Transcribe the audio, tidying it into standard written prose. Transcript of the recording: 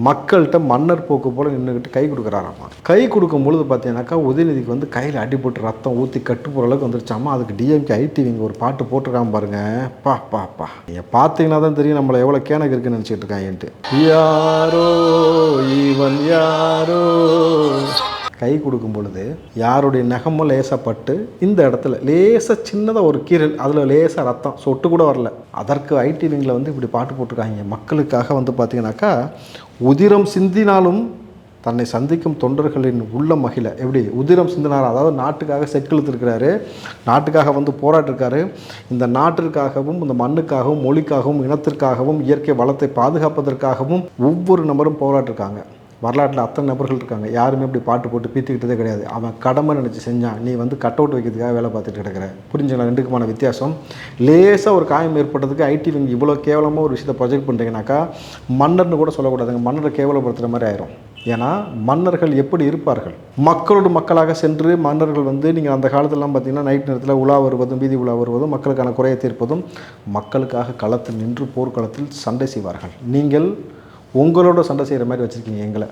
மக்கள்கிட்ட மன்னர் போக்கு போல் நின்றுக்கிட்டு கை கொடுக்குறாராம்மா. கை கொடுக்கும் பொழுது பார்த்தீங்கன்னாக்கா உதயநிதிக்கு வந்து கையில் அடிபட்டு ரத்தம் ஊற்றி கட்டு போகிற அளவுக்கு வந்துருச்சாமா. அதுக்கு டிஎம்கே ஐடி இங்கே ஒரு பாட்டு போட்டிருக்காம பாருங்க. பா நீங்கள் பார்த்தீங்கன்னா தான் தெரியும் நம்மளை எவ்வளோ கேனக்கு இருக்குன்னு நினச்சிட்டு இருக்காங்கன்ட்டு. யாரோ இவன் யாரோ கை கொடுக்கும் பொழுது யாருடைய நகமும் லேசப்பட்டு இந்த இடத்துல லேசாக சின்னதாக ஒரு கீரல், அதில் லேசாக ரத்தம் சொட்டு கூட வரல. அதற்கு ஐடி விங்கில் வந்து இப்படி பாட்டு போட்டிருக்காங்க. மக்களுக்காக வந்து பார்த்தீங்கன்னாக்கா உதிரம் சிந்தினாலும் தன்னை சந்திக்கும் தொண்டர்களின் உள்ள மகிழ எப்படி உதிரம் சிந்தினார், அதாவது நாட்டுக்காக செக்கிழுத்திருக்கிறாரு, நாட்டுக்காக வந்து போராட்டிருக்காரு. இந்த நாட்டிற்காகவும் இந்த மண்ணுக்காகவும் மொழிக்காகவும் இனத்திற்காகவும் இயற்கை வளத்தை பாதுகாப்பதற்காகவும் ஒவ்வொரு நபரும் போராட்டிருக்காங்க. வரலாற்றில் அத்தனை நபர்கள் இருக்காங்க. யாருமே இப்படி பாட்டு போட்டு பீத்திக்கிட்டதே கிடையாது. அவன் கடமை நினச்சி செஞ்சான். நீ வந்து கட் அவுட் வைக்கிறதுக்காக வேலை பார்த்துட்டு கிடக்கிற. புரிஞ்சுங்களா ரெண்டுக்குமான வித்தியாசம்? லேசாக ஒரு காயம் ஏற்பட்டதுக்கு ஐடி விங் இவ்வளோ கேவலமாக ஒரு விஷயத்தை ப்ரொஜெக்ட் பண்ணுறீங்கன்னாக்கா மன்னர்னு கூட சொல்லக்கூடாதுங்க. மன்னரை கேவலப்படுத்துகிற மாதிரி ஆயிரும். ஏன்னா மன்னர்கள் எப்படி இருப்பார்கள், மக்களோடு மக்களாக சென்று மன்னர்கள் வந்து நீங்கள் அந்த காலத்திலலாம் பார்த்தீங்கன்னா நைட் நேரத்தில் உலா வருவதும் வீதி உலா வருவதும் மக்களுக்கான குறையை தீர்ப்பதும் மக்களுக்காக களத்தில் நின்று போர்க்களத்தில் சண்டை செய்வார்கள். நீங்கள் உங்களோட சண்டை செய்கிற மாதிரி வச்சுருக்கீங்க எங்களை.